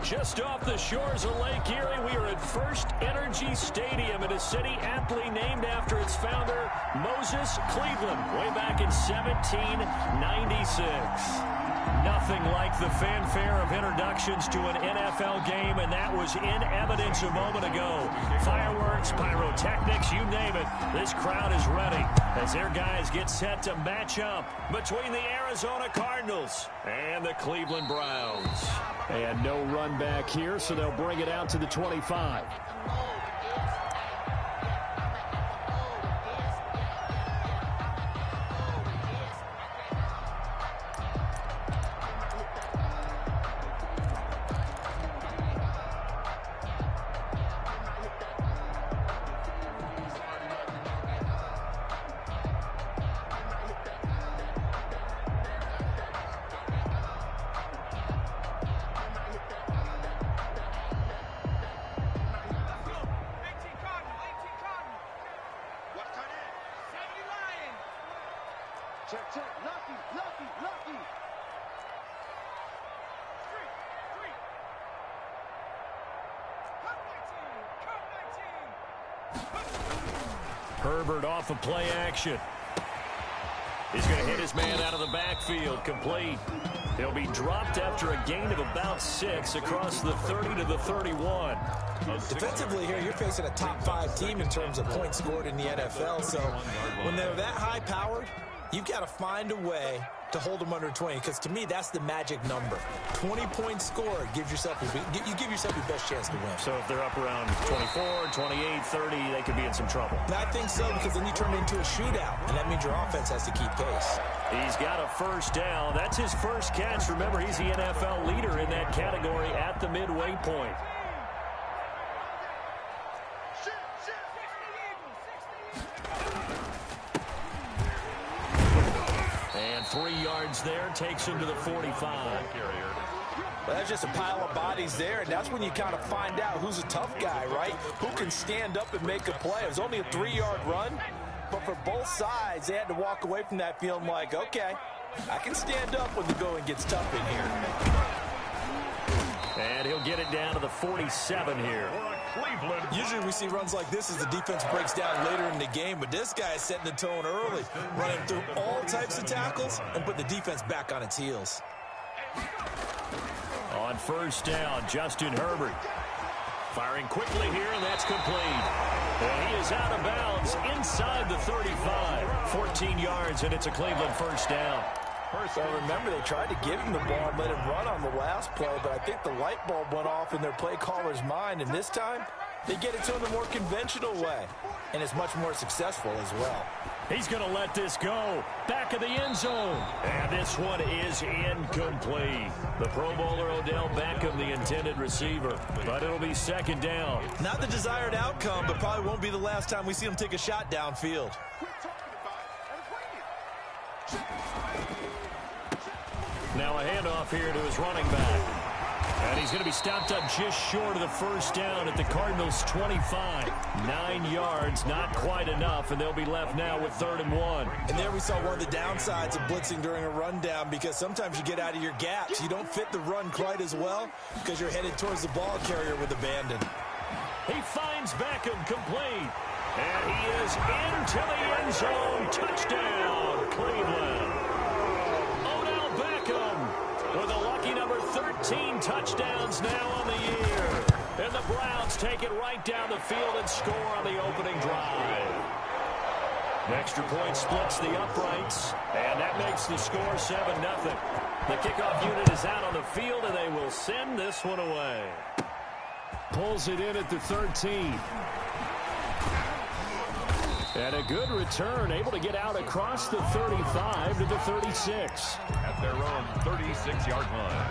Just off the shores of Lake Erie, we are at First Energy Stadium in a city aptly named after its founder, Moses Cleveland, way back in 1796. Nothing like the fanfare of introductions to an NFL game, and that was in evidence a moment ago. Fireworks, pyrotechnics, you name it. This crowd is ready as their guys get set to match up between the Arizona Cardinals and the Cleveland Browns. And no run back here, so they'll bring it out to the 25. Check. Lucky. Herbert off of play action. He's going to hit his man out of the backfield. Complete. He'll be dropped after a gain of about 6 across the 30 to the 31. Defensively here, you're facing a top 5 team in terms of points scored in the NFL. So when they're that high-powered, you've got to find a way to hold them under 20, because to me, that's the magic number. 20 points scored gives yourself you give yourself your best chance to win. So if they're up around 24, 28, 30, they could be in some trouble. And I think so, because then you turn it into a shootout, and that means your offense has to keep pace. He's got a first down. That's his first catch. Remember, he's the NFL leader in that category at the midway point. And 3 yards there, takes him to the 45. Well, that's just a pile of bodies there, and that's when you kind of find out who's a tough guy, right? Who can stand up and make a play. It was only a 3-yard run, but for both sides, they had to walk away from that feeling like, okay, I can stand up when the going gets tough in here. And he'll get it down to the 47 here. Usually we see runs like this as the defense breaks down later in the game, but this guy is setting the tone early, running through all types of tackles and put the defense back on its heels. On first down, Justin Herbert. Firing quickly here, and that's complete. And he is out of bounds inside the 35. 14 yards, and it's a Cleveland first down. So remember, they tried to give him the ball and let him run on the last play, but I think the light bulb went off in their play caller's mind, and this time they get it to him the more conventional way, and it's much more successful as well. He's going to let this go. Back of the end zone. And this one is incomplete. The Pro Bowler Odell Beckham, the intended receiver, but it'll be second down. Not the desired outcome, but probably won't be the last time we see him take a shot downfield. Now a handoff here to his running back. And he's going to be stopped up just short of the first down at the Cardinals' 25. 9 yards, not quite enough, and they'll be left now with 3rd and 1. And there we saw one of the downsides of blitzing during a rundown, because sometimes you get out of your gaps. You don't fit the run quite as well because you're headed towards the ball carrier with abandon. He finds Beckham complete. And he is into the end zone. Touchdown, Cleveland. Odell Beckham with a lucky number 13 touchdowns now on the year. And the Browns take it right down the field and score on the opening drive. The extra point splits the uprights, and that makes the score 7-0. The kickoff unit is out on the field, and they will send this one away. Pulls it in at the 13. And a good return, able to get out across the 35 to the 36. At their own 36-yard line.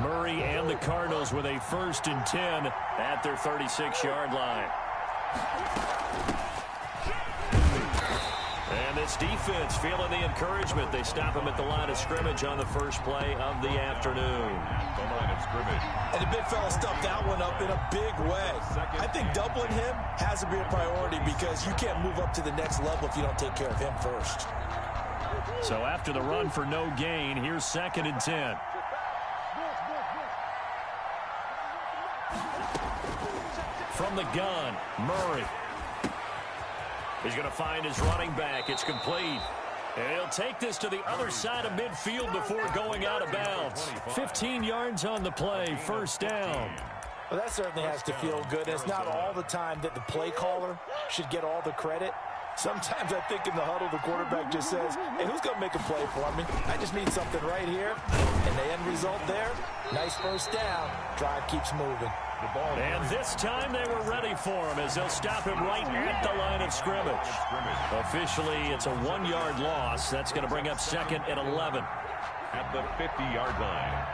Murray and the Cardinals with a 1st and 10 at their 36-yard line. And this defense feeling the encouragement. They stop him at the line of scrimmage on the first play of the afternoon. The line of scrimmage. And the big fella stuffed that one up in a big way. I think doubling him has to be a priority because you can't move up to the next level if you don't take care of him first. So after the run for no gain, here's 2nd and 10. From the gun, Murray. He's going to find his running back. It's complete. And he'll take this to the other side of midfield before going out of bounds. 15 yards on the play, first down. Well, that certainly has to feel good. It's not all the time that the play caller should get all the credit. Sometimes I think in the huddle, the quarterback just says, hey, who's going to make a play for me? I just need something right here. And the end result there, nice first down. Drive keeps moving. And this time they were ready for him as they'll stop him right at the line of scrimmage. Officially, it's a 1-yard loss. That's going to bring up 2nd and 11. At the 50-yard line.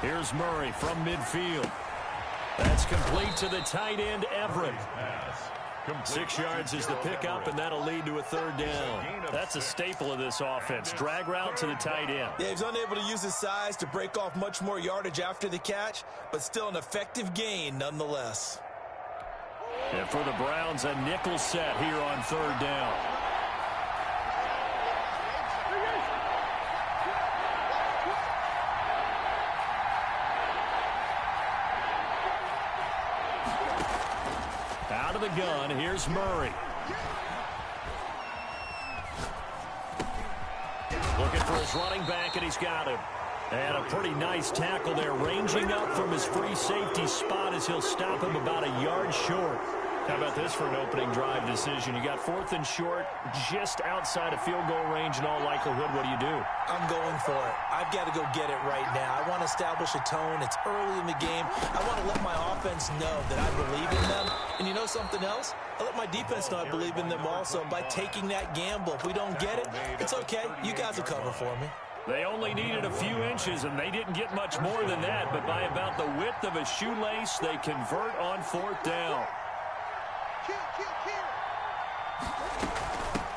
Here's Murray from midfield. That's complete to the tight end, Everett. 6 yards is the pickup, and that'll lead to a 3rd down. That's a staple of this offense. Drag route to the tight end. Yeah, he's unable to use his size to break off much more yardage after the catch, but still an effective gain nonetheless. And for the Browns, a nickel set here on 3rd down. Out of the gun, here's Murray. Looking for his running back, and he's got him. And a pretty nice tackle there, ranging up from his free safety spot as he'll stop him about a yard short. How about this for an opening drive decision? You got 4th and short, just outside of field goal range in all likelihood. What do? I'm going for it. I've got to go get it right now. I want to establish a tone. It's early in the game. I want to let my offense know that I believe in them. And you know something else? I let my defense know I believe in them also by taking that gamble. If we don't get it, it's okay. You guys will cover for me. They only needed a few inches, and they didn't get much more than that. But by about the width of a shoelace, they convert on 4th down.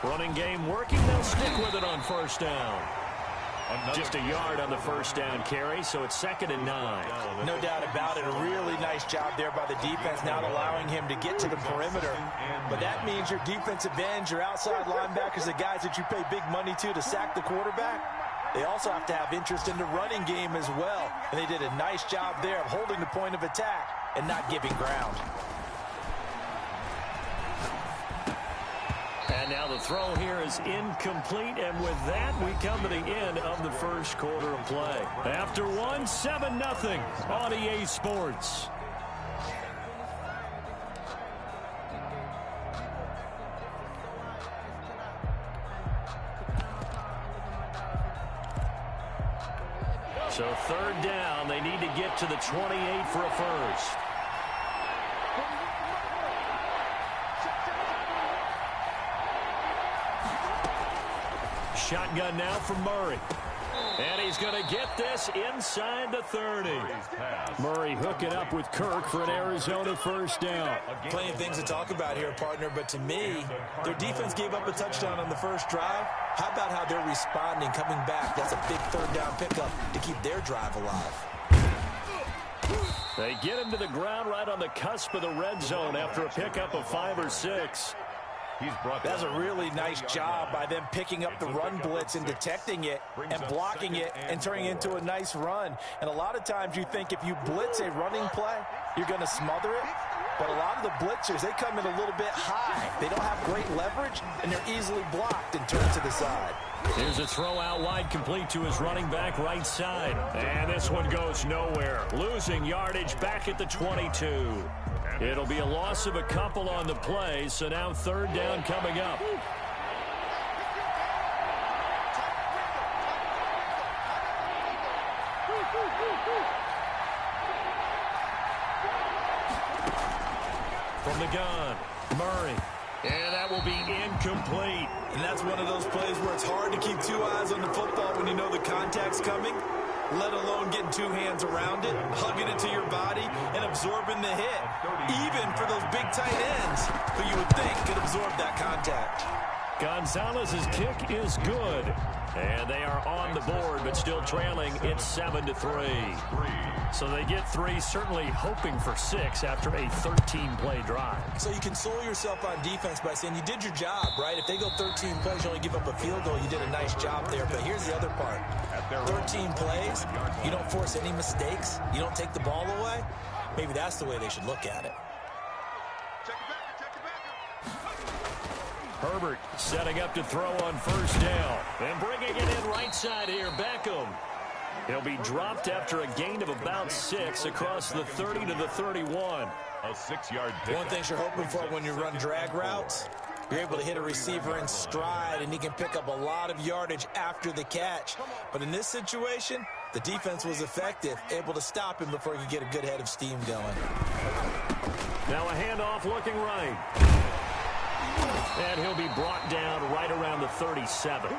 Running game working. They'll stick with it on 1st down. Just a yard on the 1st down carry, so it's 2nd and 9. No doubt about it. A really nice job there by the defense, not allowing him to get to the perimeter. But that means your defensive ends, your outside linebackers, the guys that you pay big money to sack the quarterback, they also have to have interest in the running game as well. And they did a nice job there of holding the point of attack and not giving ground. And now the throw here is incomplete, and with that, we come to the end of the first quarter of play. After one, 7-0 on EA Sports. So 3rd down, they need to get to the 28 for a first. Shotgun now from Murray. And he's going to get this inside the 30. Murray hooking up with Kirk for an Arizona 1st down. Plenty of things to talk about here, partner, but to me, their defense gave up a touchdown on the first drive. How about how they're responding, coming back? That's a big 3rd down pickup to keep their drive alive. They get him to the ground right on the cusp of the red zone after a pickup of 5 or 6. That's a really nice job by them picking up the run blitz and detecting it and blocking it and turning it into a nice run. And a lot of times you think if you blitz a running play, you're going to smother it. But a lot of the blitzers, they come in a little bit high. They don't have great leverage, and they're easily blocked and turned to the side. Here's a throw out wide, complete to his running back right side. And this one goes nowhere. Losing yardage back at the 22. It'll be a loss of a couple on the play, so now 3rd down coming up. From the gun, Murray. And that will be incomplete. And that's one of those plays where it's hard to keep two eyes on the football when you know the contact's coming, let alone getting two hands around it, hugging it to your body, and absorbing the hit. Even for those big tight ends who you would think could absorb that contact. Gonzalez's kick is good. And they are on the board, but still trailing. It's 7-3. So they get 3, certainly hoping for 6 after a 13-play drive. So you console yourself on defense by saying you did your job, right? If they go 13 plays, you only give up a field goal, you did a nice job there. But here's the other part. 13 plays, you don't force any mistakes, you don't take the ball away. Maybe that's the way they should look at it. Herbert setting up to throw on first down. And bringing it in right side here, Beckham. He'll be dropped after a gain of about 6 across the 30 to the 31. A 6-yard pick. One thing you're hoping for when you run drag routes, you're able to hit a receiver in stride, and he can pick up a lot of yardage after the catch. But in this situation, the defense was effective, able to stop him before he could get a good head of steam going. Now a handoff looking right. And he'll be brought down right around the 37.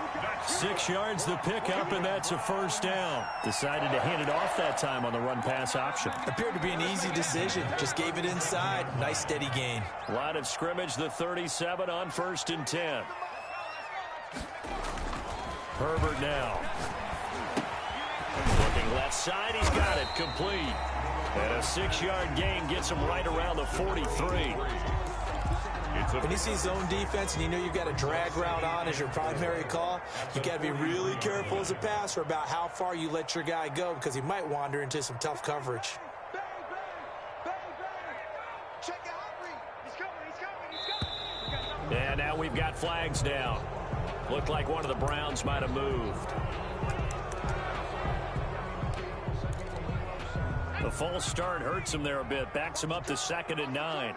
6 yards the pickup, and that's a first down. Decided to hand it off that time on the run-pass option. Appeared to be an easy decision. Just gave it inside. Nice steady gain. Line of scrimmage, the 37 on 1st and 10. Herbert now. Looking left side, he's got it complete. And a 6-yard gain gets him right around the 43. When you see zone defense and you know you've got a drag route on as your primary call, you've got to be really careful as a passer about how far you let your guy go because he might wander into some tough coverage. And now we've got flags down. Looked like one of the Browns might have moved. The false start hurts him there a bit. Backs him up to 2nd and 9.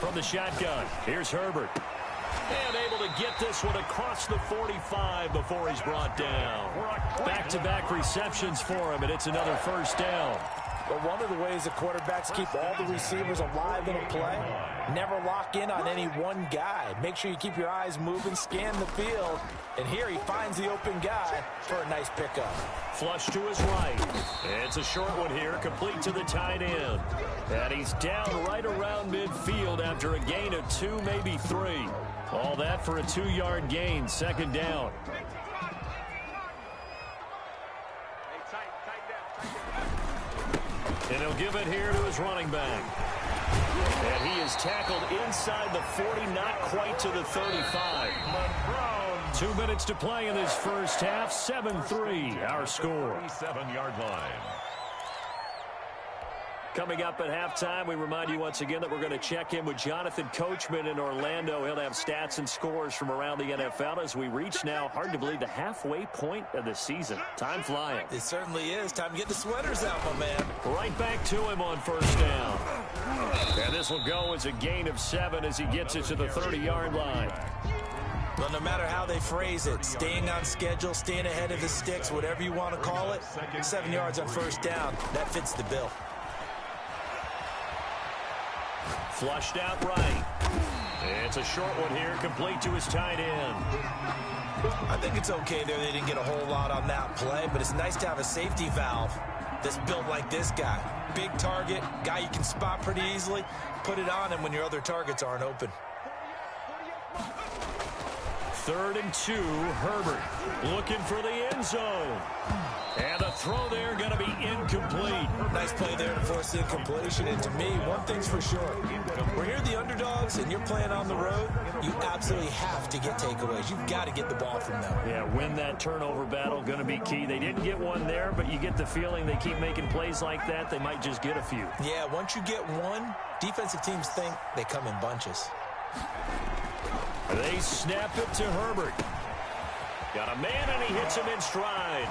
From the shotgun, here's Herbert. And able to get this one across the 45 before he's brought down. Back-to-back receptions for him, and it's another first down. But one of the ways the quarterbacks keep all the receivers alive in a play, never lock in on any one guy. Make sure you keep your eyes moving, scan the field, and here he finds the open guy for a nice pickup. Flush to his right. It's a short one here, complete to the tight end. And he's down right around midfield after a gain of 2, maybe 3. All that for a 2-yard gain, 2nd down. And he'll give it here to his running back. And he is tackled inside the 40, not quite to the 35. 2 minutes to play in this first half. 7-3, our score. 7-yard line. Coming up at halftime, we remind you once again that we're going to check in with Jonathan Coachman in Orlando. He'll have stats and scores from around the NFL as we reach now, hard to believe, the halfway point of the season. Time flying. It certainly is. Time to get the sweaters out, my man. Right back to him on first down. And this will go as a gain of 7 as he gets it to the 30-yard line. Well, no matter how they phrase it, staying on schedule, staying ahead of the sticks, whatever you want to call it, 7 yards on first down, that fits the bill. Flushed out right. It's a short one here, complete to his tight end. I think it's okay there. They didn't get a whole lot on that play, but it's nice to have a safety valve that's built like this guy. Big target, guy you can spot pretty easily. Put it on him when your other targets aren't open. 3rd and 2, Herbert looking for the end zone. And the throw there going to be incomplete. Nice play there to force the incompletion. And to me, one thing's for sure. When you're the underdogs and you're playing on the road, you absolutely have to get takeaways. You've got to get the ball from them. Yeah, win that turnover battle, going to be key. They didn't get one there, but you get the feeling they keep making plays like that, they might just get a few. Yeah, once you get one, defensive teams think they come in bunches. They snap it to Herbert. Got a man, and he hits him in stride.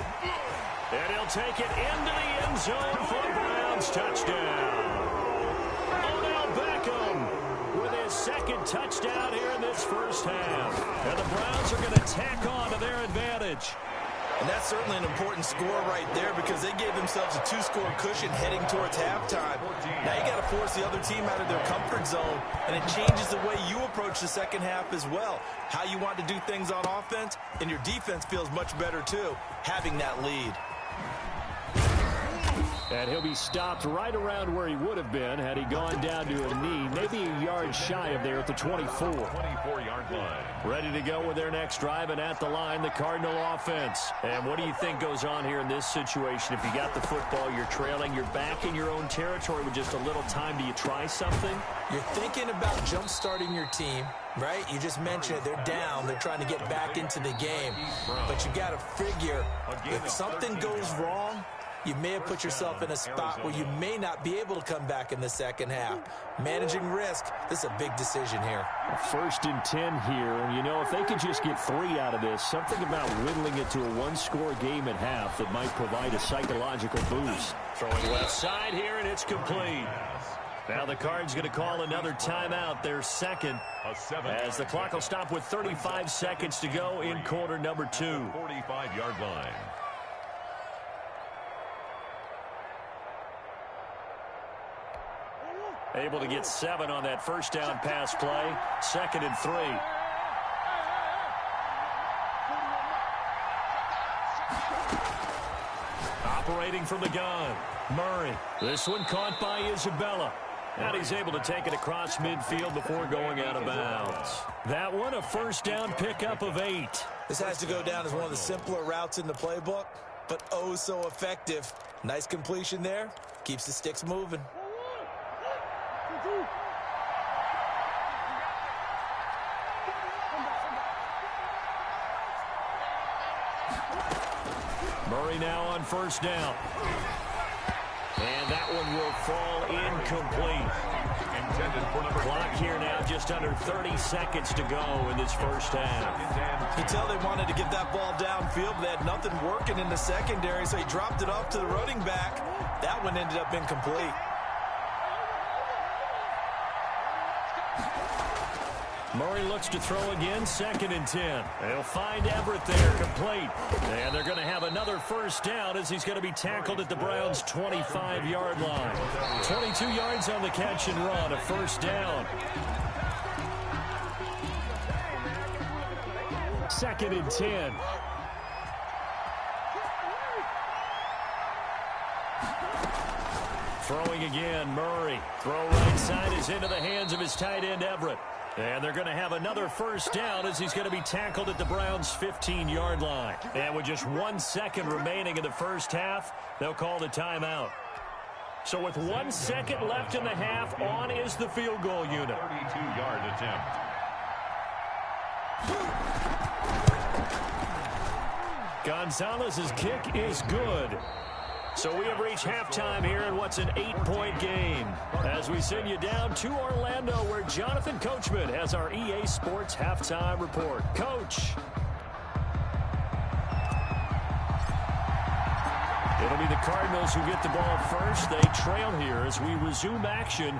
And he'll take it into the end zone for the Browns touchdown. Odell Beckham with his 2nd touchdown here in this first half. And the Browns are going to tack on to their advantage. And that's certainly an important score right there because they gave themselves a 2-score cushion heading towards halftime. Now you got to force the other team out of their comfort zone, and it changes the way you approach the second half as well. How you want to do things on offense, and your defense feels much better too, having that lead. And he'll be stopped right around where he would have been had he gone down to a knee, maybe a yard shy of there at the 24. 24-yard line. Ready to go with their next drive, and at the line, the Cardinal offense. And what do you think goes on here in this situation? If you got the football, you're trailing, you're back in your own territory with just a little time. Do you try something? You're thinking about jump-starting your team, right? You just mentioned it. They're down. They're trying to get back into the game. But you got to figure, if something goes wrong, you may have put yourself in a spot where you may not be able to come back in the second half. Managing risk, this is a big decision here. 1st and 10 here, and you know, if they could just get 3 out of this, something about whittling it to a 1-score game at half that might provide a psychological boost. Throwing left side here, and it's complete. Now the Cards going to call another timeout, their second, as the clock will stop with 35 seconds to go in quarter number 2. 45-yard line. Able to get 7 on that first down pass play. 2nd and 3. Operating from the gun, Murray. This one caught by Isabella. And he's able to take it across midfield before going out of bounds. That one, a first down pickup of 8. This has to go down as one of the simpler routes in the playbook, but oh so effective. Nice completion there. Keeps the sticks moving. Murray now on first down. And that one will fall incomplete. Intended for number Clock here now, just under 30 seconds to go in this first half. You tell they wanted to get that ball downfield, but they had nothing working in the secondary, so he dropped it off to the running back. That one ended up incomplete. Murray looks to throw again, 2nd and 10. They'll find Everett there, complete. And they're going to have another first down as he's going to be tackled at the Browns' 25-yard line. 22 yards on the catch and run, a first down. 2nd and 10. Throwing again, Murray. Throw right side is into the hands of his tight end, Everett. And they're going to have another first down as he's going to be tackled at the Browns' 15-yard line. And with just 1 second remaining in the first half, they'll call the timeout. So with 1 second left in the half, on is the field goal unit. 32-yard attempt. Gonzalez's kick is good. So we have reached halftime here in what's an 8-point game as we send you down to Orlando where Jonathan Coachman has our EA Sports halftime report. Coach. It'll be the Cardinals who get the ball first. They trail here as we resume action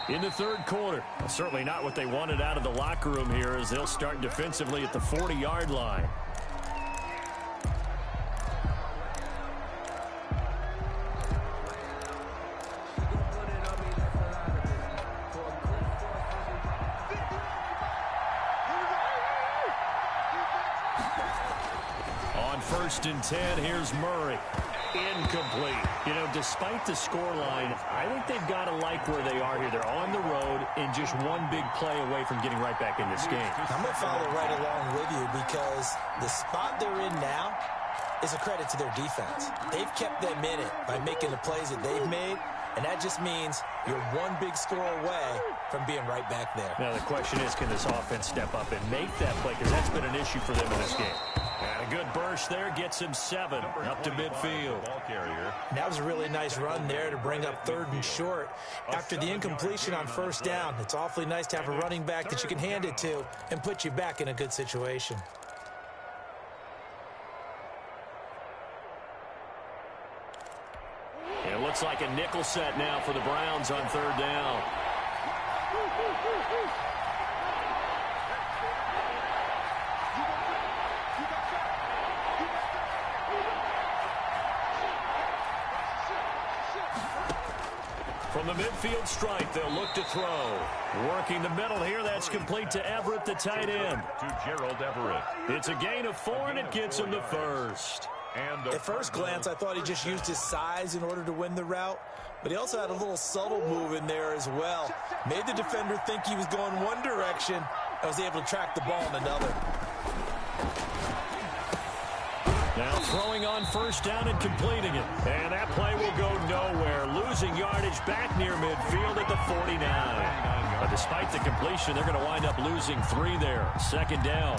in the third quarter. Well, certainly not what they wanted out of the locker room here as they'll start defensively at the 40-yard line. On 1st and 10, here's Murray. Incomplete. You know, despite the scoreline, I think they've got to like where they are here. They're on the road and just one big play away from getting right back in this game. I'm going to follow right along with you because the spot they're in now is a credit to their defense. They've kept them in it by making the plays that they've made, and that just means you're one big score away from being right back there. Now the question is, can this offense step up and make that play? Because that's been an issue for them in this game. And a good burst there gets him 7 up to midfield. Ball carrier. That was a really nice run there to bring up 3rd and short. After the incompletion on first down, it's awfully nice to have a running back that you can hand it to and put you back in a good situation. It looks like a nickel set now for the Browns on 3rd down. From the midfield stripe, they'll look to throw. Working the middle here, that's complete to Everett, the tight end. To Gerald Everett. It's a gain of 4, and it gets him the first. And at first glance, I thought he just used his size in order to win the route, but he also had a little subtle move in there as well. Made the defender think he was going one direction and was able to track the ball in another. Now throwing on first down and completing it. And that play will go nowhere. Losing yardage back near midfield at the 49. But despite the completion, they're going to wind up losing 3 there. Second down.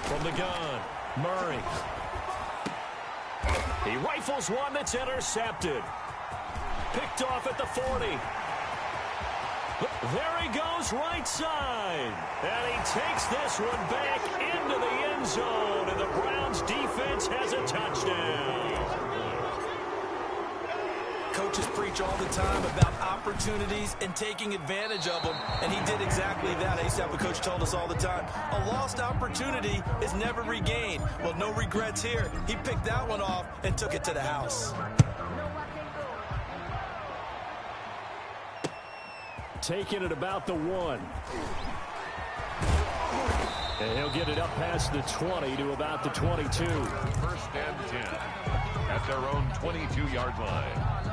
From the gun, Murray. He rifles one that's intercepted. Picked off at the 40. There he goes, right side. And he takes this one back into the end zone. And the Browns defense has a touchdown. Coaches preach all the time about opportunities and taking advantage of them, and he did exactly that. I used to have a coach told us all the time, a lost opportunity is never regained. Well, no regrets here. He picked that one off and took it to the house. Taking it about the 1. And he'll get it up past the 20 to about the 22. First and 10 at their own 22-yard line.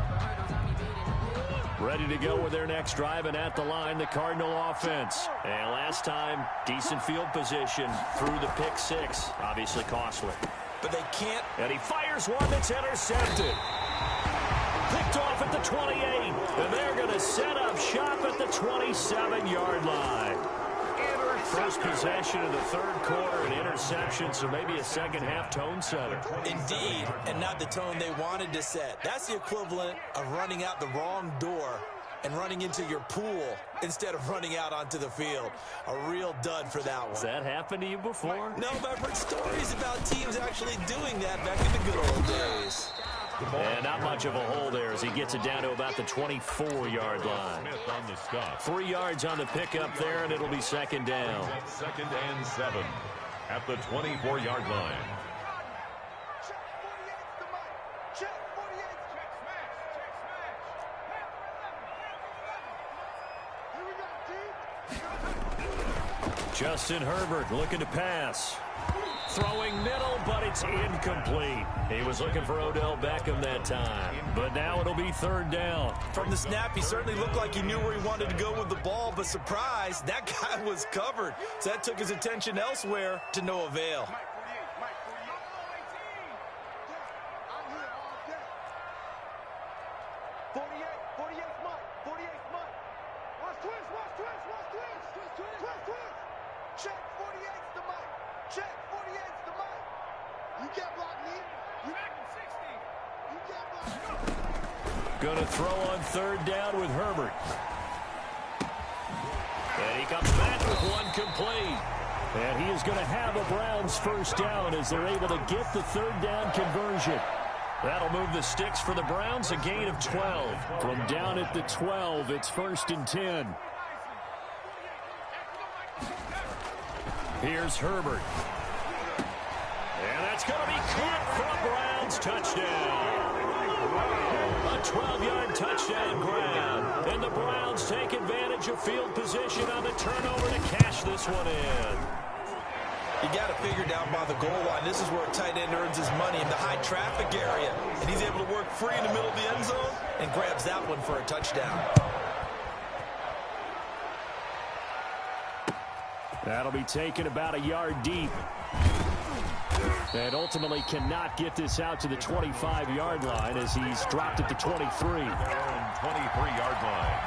Ready to go with their next drive, and at the line, the Cardinal offense. And last time, decent field position through the pick 6. Obviously costly. But they can't. And he fires one that's intercepted. Picked off at the 28. And they're going to set up shop at the 27-yard line. First possession of the third quarter, an interception, so maybe a second-half tone setter. Indeed, and not the tone they wanted to set. That's the equivalent of running out the wrong door and running into your pool instead of running out onto the field. A real dud for that one. Has that happened to you before? No, but I've heard stories about teams actually doing that back in the good old days. And not much of a hole there as he gets it down to about the 24-yard line. 3 yards on the pickup there, and it'll be second down. Second and 7 at the 24-yard line. Justin Herbert looking to pass. Throwing middle, but it's incomplete. He was looking for Odell Beckham that time. But now it'll be third down. From the snap, he certainly looked like he knew where he wanted to go with the ball, but surprise, that guy was covered. So that took his attention elsewhere to no avail. Going to throw on third down with Herbert. And he comes back with one complete. And he is going to have a Browns first down as they're able to get the third down conversion. That'll move the sticks for the Browns, a gain of 12. From down at the 12, it's first and 10. Here's Herbert. And that's going to be caught for a Browns touchdown. A 12-yard touchdown grab. And the Browns take advantage of field position on the turnover to cash this one in. You got to figure down by the goal line. This is where a tight end earns his money in the high traffic area. And he's able to work free in the middle of the end zone and grabs that one for a touchdown. That'll be taken about a yard deep. And ultimately cannot get this out to the 25-yard line as he's dropped at the 23. 23-yard line.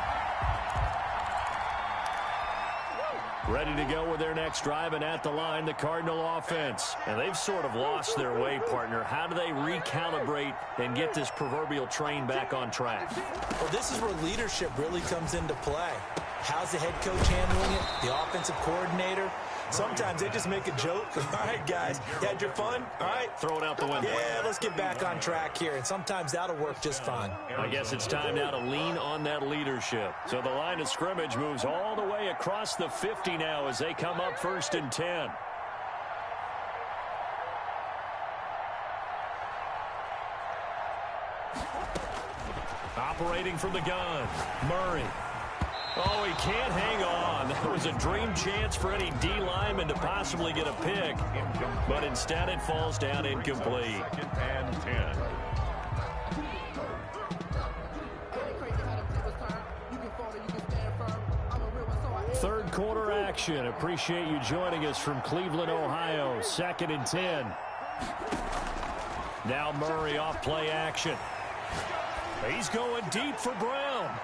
Ready to go with their next drive, and at the line, the Cardinal offense. And they've sort of lost their way, partner. How do they recalibrate and get this proverbial train back on track? Well, this is where leadership really comes into play. How's the head coach handling it? The offensive coordinator? Sometimes they just make a joke. All right, guys, you had your fun? All right. Throw it out the window. Yeah, let's get back on track here, and sometimes that'll work just fine. I guess it's time now to lean on that leadership. So the line of scrimmage moves all the way across the 50 now as they come up 1st and 10. Operating from the gun, Murray. Oh, he can't hang on. That was a dream chance for any D lineman to possibly get a pick. But instead it falls down incomplete. 2nd and 10. Third quarter action. Appreciate you joining us from Cleveland, Ohio. 2nd and 10. Now Murray off play action. He's going deep for Brown.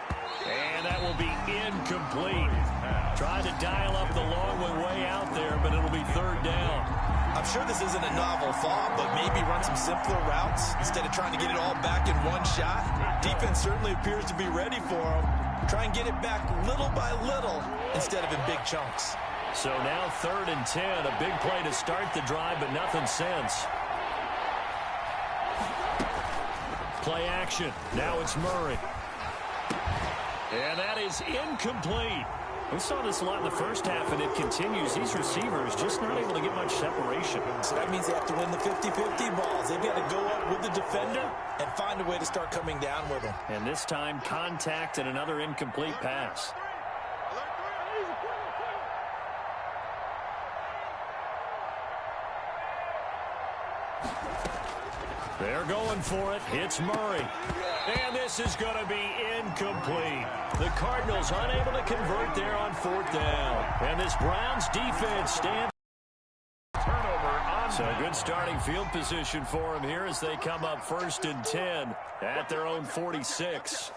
And that will be incomplete. Trying to dial up the long way out there, but it'll be 3rd down. I'm sure this isn't a novel thought, but maybe run some simpler routes instead of trying to get it all back in one shot. Defense certainly appears to be ready for him. Try and get it back little by little instead of in big chunks. So now 3rd and 10. A big play to start the drive, but nothing since. Play action. Now it's Murray. And that is incomplete. We saw this a lot in the first half, and it continues. These receivers just not able to get much separation. So that means they have to win the 50-50 balls. They've got to go up with the defender and find a way to start coming down with them. And this time, contact and another incomplete pass. They're going for it. It's Murray. And this is going to be incomplete. The Cardinals unable to convert there on 4th down. And this Browns defense stands. Turnover on. So good starting field position for them here as they come up 1st and 10 at their own 46.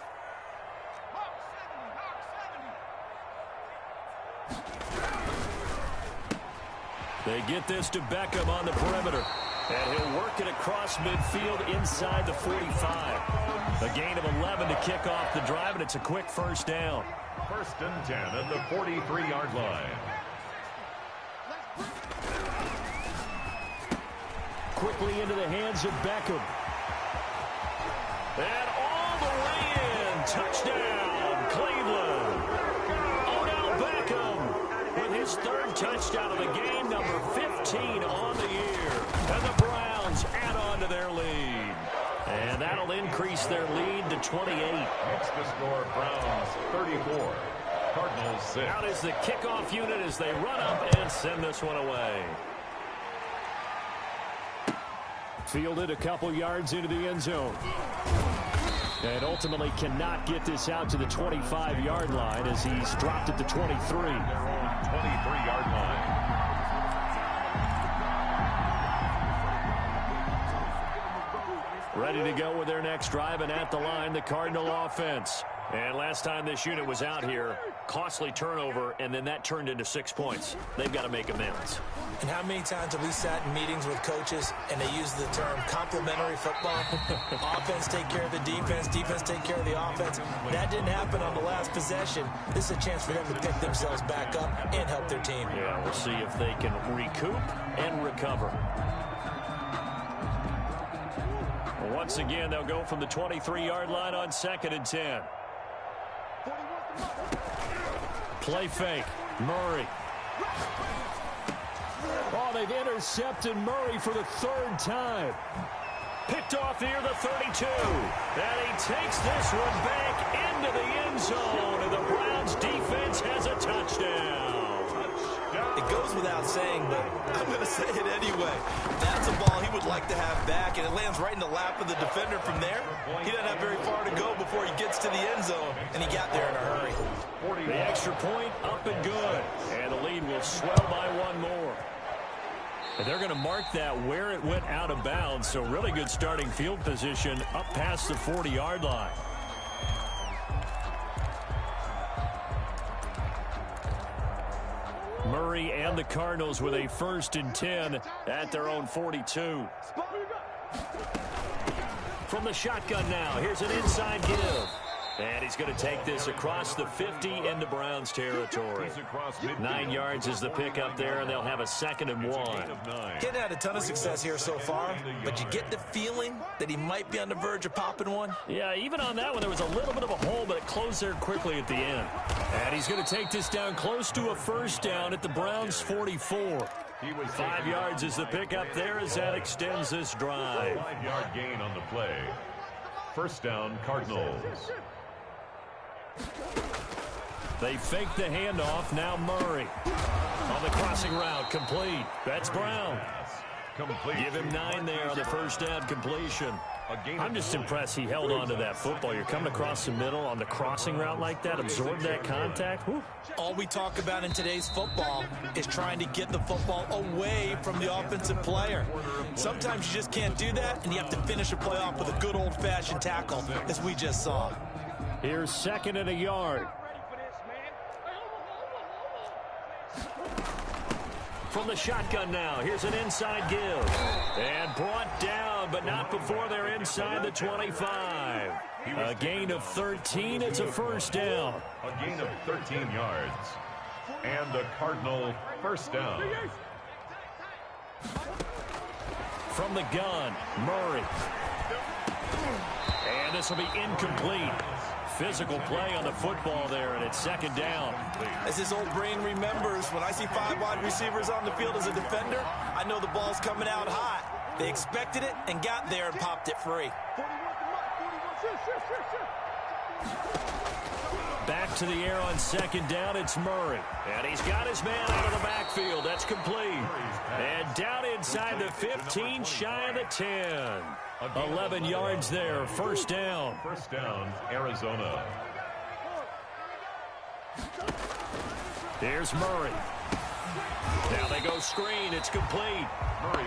They get this to Beckham on the perimeter. And he'll work it across midfield inside the 45. A gain of 11 to kick off the drive, and it's a quick 1st down. 1st and 10 at the 43-yard line. Quickly into the hands of Beckham. And all the way in. Touchdown, Cleveland. Odell Beckham with his 3rd touchdown of the game, number 15 on the year. And the Browns add on to their lead. And that'll increase their lead to 28. Makes the score Browns 34. Cardinals 6. Out is the kickoff unit as they run up and send this one away. Fielded a couple yards into the end zone. And ultimately cannot get this out to the 25-yard line as he's dropped at the 23. Their own 23-yard line. Ready to go with their next drive, and at the line, the Cardinal offense. And last time this unit was out here, costly turnover, and then that turned into 6 points. They've got to make amends. And how many times have we sat in meetings with coaches and they use the term complementary football? Offense take care of the defense, defense take care of the offense. That didn't happen on the last possession. This is a chance for them to pick themselves back up and help their team. Yeah, we'll see if they can recoup and recover. Once again, they'll go from the 23-yard line on 2nd and 10. Play fake. Murray. Oh, they've intercepted Murray for the 3rd time. Picked off near the 32. And he takes this one back into the end zone. And the Browns defense has a touchdown. It goes without saying, but I'm going to say it anyway. That's a ball he would like to have back, and it lands right in the lap of the defender from there. He doesn't have very far to go before he gets to the end zone, and he got there in a hurry. The extra point up and good. And the lead will swell by one more. And they're going to mark that where it went out of bounds, so really good starting field position up past the 40-yard line. Murray and the Cardinals with a 1st and 10 at their own 42. From the shotgun now, here's an inside give. And he's going to take this across the 50 into Browns territory. 9 yards is the pickup there, and they'll have a 2nd and 1. Getting had a ton of success here so far, but you get the feeling that he might be on the verge of popping one. Yeah, even on that one, there was a little bit of a hole, but it closed there quickly at the end. And he's going to take this down close to a 1st down at the Browns 44. 5 yards is the pickup there as that extends this drive. 5-yard gain on the play. 1st down, Cardinals. They fake the handoff. Now Murray on the crossing route, complete. That's Brown. Give him 9 there on the 1st down completion. I'm just impressed he held on to that football. You're coming across the middle on the crossing route like that, absorb that contact. Whew. All we talk about in today's football is trying to get the football away from the offensive player. Sometimes you just can't do that, and you have to finish a play off with a good old-fashioned tackle, as we just saw. Here's 2nd and a yard. From the shotgun now. Here's an inside give. And brought down, but not before they're inside the 25. A gain of 13. It's a 1st down. A gain of 13 yards. And the Cardinal 1st down. From the gun, Murray. And this will be incomplete. Physical play on the football there, and it's 2nd down. As his old brain remembers, when I see 5 wide receivers on the field as a defender, I know the ball's coming out hot. They expected it and got there and popped it free. Back to the air on 2nd down, it's Murray. And he's got his man out of the backfield. That's complete. And down inside the 15, shy of the 10. 11 yards there, 1st down. 1st down, Arizona. Here's Murray. Now they go screen. It's complete.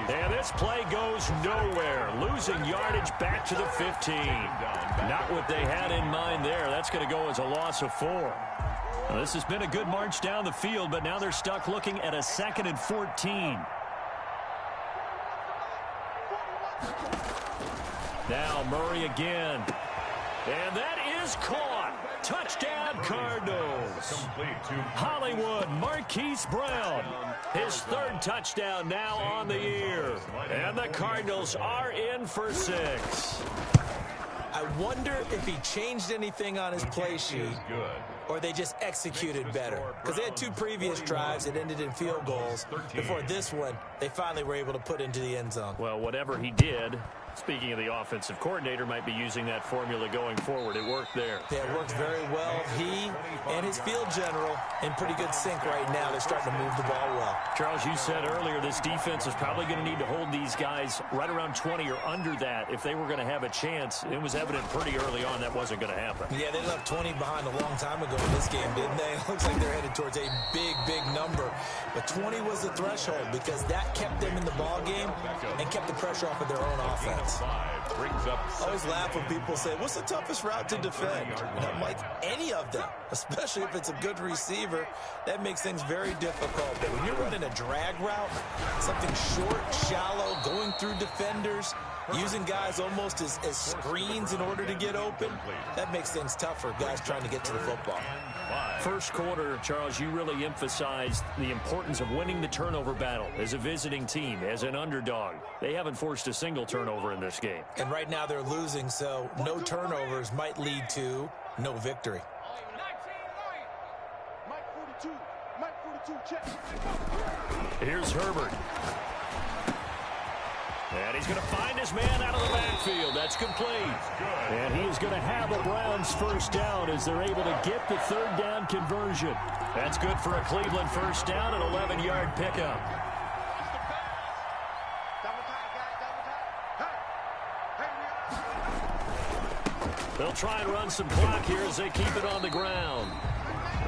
And this play goes nowhere. Losing yardage back to the 15. Not what they had in mind there. That's going to go as a loss of 4. Now, this has been a good march down the field, but now they're stuck looking at a 2nd and 14. Now Murray again. And that is caught. Touchdown Cardinals. Hollywood Marquise Brown. His 3rd touchdown now on the year. And the Cardinals are in for 6. I wonder if he changed anything on his play sheet or they just executed better. Because they had 2 previous drives that ended in field goals. Before this one, they finally were able to put into the end zone. Well, whatever he did, speaking of the offensive coordinator, might be using that formula going forward. It worked there. Yeah, it works very well. He and his field general in pretty good sync right now. They're starting to move the ball well. Charles, you said earlier this defense is probably going to need to hold these guys right around 20 or under that if they were going to have a chance. It was evident pretty early on that wasn't going to happen. Yeah, they left 20 behind a long time ago in this game, didn't they? It looks like they're headed towards a big, big number. But 20 was the threshold because that kept them in the ball game and kept the pressure off of their own offense. I always laugh when people say, what's the toughest route to defend? And I'm like, any of them, especially if it's a good receiver. That makes things very difficult. But when you're running a drag route, something short, shallow, going through defenders, using guys almost as screens in order to get open, that makes things tough for guys trying to get to the football. First quarter, Charles, you really emphasized the importance of winning the turnover battle as a visiting team, as an underdog. They haven't forced a single turnover in this game. And right now they're losing, so no turnovers might lead to no victory. Here's Herbert. And he's going to find his man out of the backfield. That's complete. And he is going to have a Browns 1st down as they're able to get the 3rd down conversion. That's good for a Cleveland 1st down, an 11-yard pickup. They'll try and run some clock here as they keep it on the ground.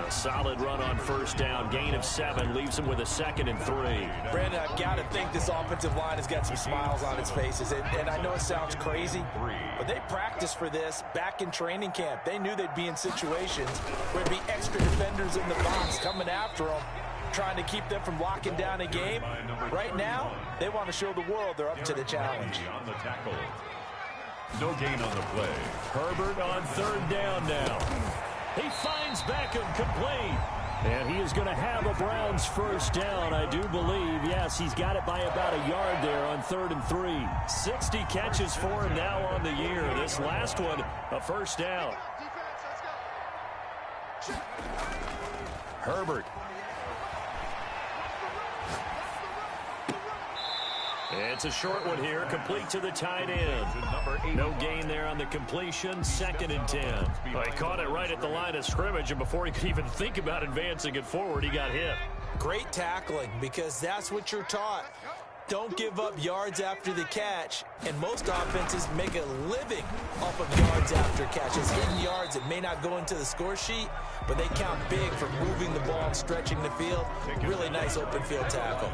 A solid run on 1st down. Gain of 7 leaves them with a 2nd and 3. Brandon, I've got to think this offensive line has got some smiles on its faces. And I know it sounds crazy, but they practiced for this back in training camp. They knew they'd be in situations where there'd be extra defenders in the box coming after them, trying to keep them from locking down a game. Right now, they want to show the world they're up to the challenge. No gain on the play. Herbert on third down now. He finds Beckham complete. And he is going to have a Browns first down, I do believe. Yes, he's got it by about a yard there on 3rd and 3. 60 catches for him now on the year. This last one, a first down. Herbert. It's a short one here, complete to the tight end. No gain there on the completion, 2nd and 10. Well, he caught it right at the line of scrimmage, and before he could even think about advancing it forward, he got hit. Great tackling, because that's what you're taught. Don't give up yards after the catch, and most offenses make a living off of yards after catches. Hitting yards that may not go into the score sheet, but they count big for moving the ball and stretching the field. Really nice open field tackle.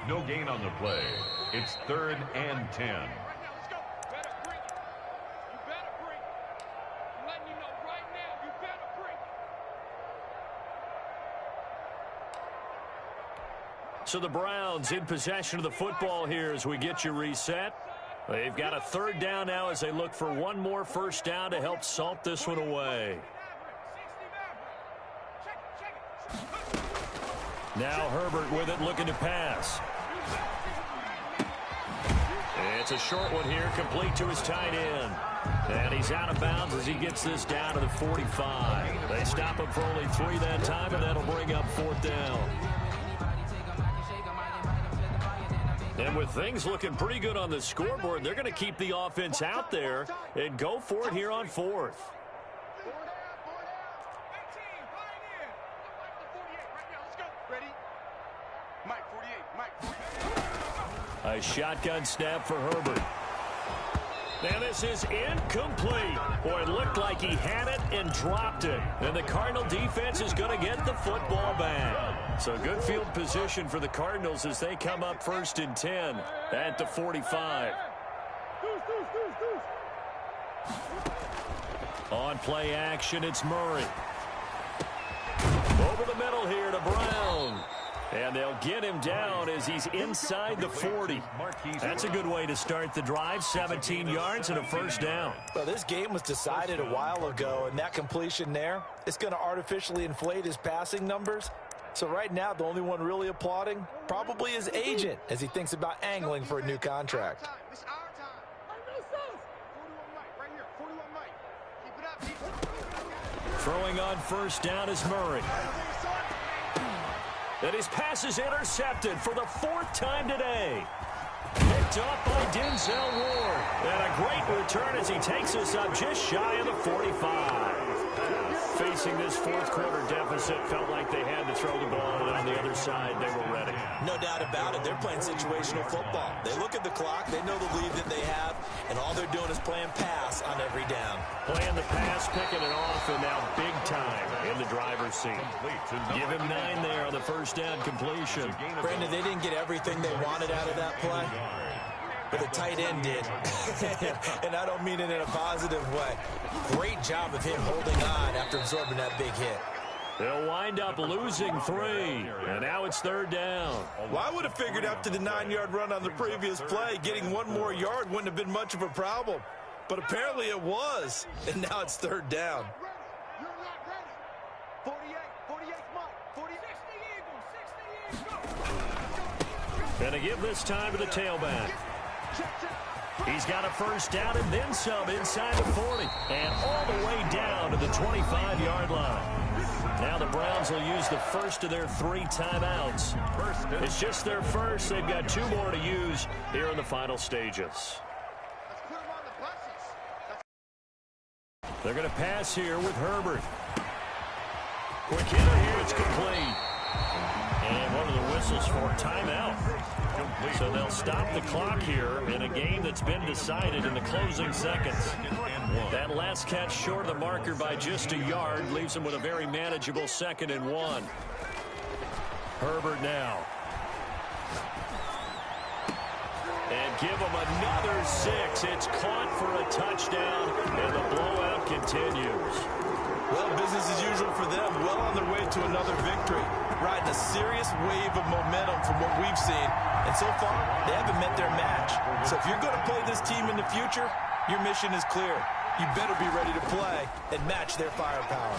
No gain on the play. It's 3rd and 10. So the Browns in possession of the football here as we get you reset. They've got a 3rd down now as they look for one more first down to help salt this one away. Now Herbert with it, looking to pass. It's a short one here, complete to his tight end. And he's out of bounds as he gets this down to the 45. They stop him for only 3 that time, and that'll bring up 4th down. And with things looking pretty good on the scoreboard, they're going to keep the offense out there and go for it here on 4th. A shotgun snap for Herbert. Now this is incomplete. Boy, it looked like he had it and dropped it. And the Cardinal defense is going to get the football back. So good field position for the Cardinals as they come up 1st and 10 at the 45. On play action, it's Murray. Over the middle here to Brown. And they'll get him down as he's inside the 40. That's a good way to start the drive. 17 yards and a first down. Well, this game was decided a while ago, and that completion there, it's going to artificially inflate his passing numbers. So right now, the only one really applauding probably his agent as he thinks about angling for a new contract. Throwing on first down is Murray. And his pass is intercepted for the 4th time today. Picked up by Denzel Ward. And a great return as he takes us up just shy of the 45. Facing this 4th quarter deficit, felt like they had to throw the ball, and on the other side, they were ready. No doubt about it. They're playing situational football. They look at the clock, they know the lead that they have, and all they're doing is playing pass on every down. Playing the pass, picking it off, and now big time in the driver's seat. Give him 9 there on the first down completion. Brandon, they didn't get everything they wanted out of that play, but the tight end did. And I don't mean it in a positive way. Great job of him holding on after absorbing that big hit. They'll wind up losing 3, and now it's 3rd down. Well, I would have figured after the 9-yard run on the previous play, getting 1 more yard wouldn't have been much of a problem. But apparently it was, and now it's 3rd down. And to give this time to the tailback. He's got a first down and then some inside the 40. And all the way down to the 25-yard line. Now the Browns will use the first of their 3 timeouts. It's just their first. They've got 2 more to use here in the final stages. They're going to pass here with Herbert. Quick hitter here. It's complete. And one of the whistles for timeout. So they'll stop the clock here in a game that's been decided in the closing seconds. That last catch short of the marker by just a yard leaves them with a very manageable 2nd and 1. Herbert now. And give him another 6. It's caught for a touchdown, and the blowout continues. Well, business as usual for them. Well on their way to another victory. Riding a serious wave of momentum from what we've seen. And so far, they haven't met their match. So if you're going to play this team in the future, Your mission is clear. You better be ready to play and match their firepower.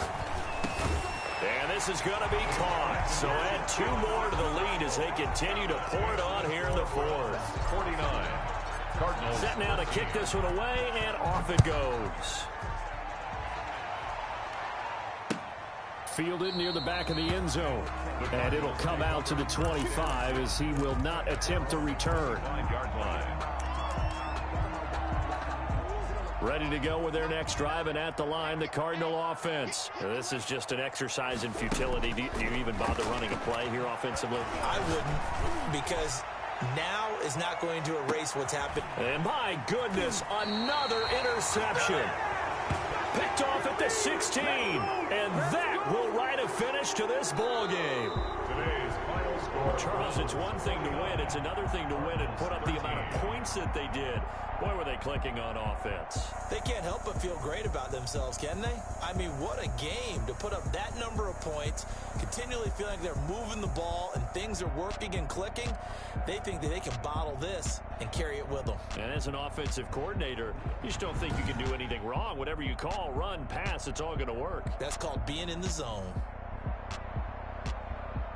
And this is going to be caught. So add 2 more to the lead as they continue to pour it on here in the fourth. 49. Cardinals. Set now to kick this one away, and off it goes. Fielded near the back of the end zone. And it'll come out to the 25 as he will not attempt to return. 9-yard line. Ready to go with their next drive, and at the line, the Cardinal offense. This is just an exercise in futility. Do you even bother running a play here offensively? I wouldn't, because now is not going to erase what's happened. And my goodness, another interception. Picked off at the 16, and that will write a finish to this ball game. Today's final score. Charles, it's one thing to win. It's another thing to win and put up the amount of points that they did. Boy, were they clicking on offense. They can't help but feel great about themselves, can they? I mean, what a game to put up that number of points, continually feeling like they're moving the ball and things are working and clicking. They think that they can bottle this and carry it with them. And as an offensive coordinator, you just don't think you can do anything wrong. Whatever you call, run, pass, it's all going to work. That's called being in the zone.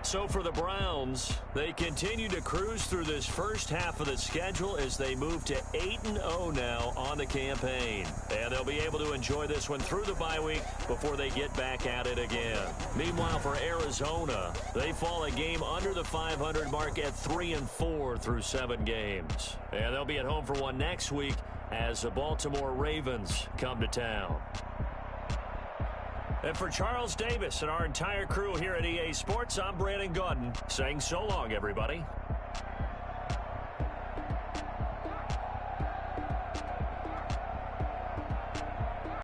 So for the Browns, they continue to cruise through this first half of the schedule as they move to 8-0 now on the campaign. And they'll be able to enjoy this one through the bye week before they get back at it again. Meanwhile, for Arizona, they fall a game under the 500 mark at 3-4 through 7 games. And they'll be at home for one next week as the Baltimore Ravens come to town. And for Charles Davis and our entire crew here at EA Sports, I'm Brandon Gaudin saying so long, everybody.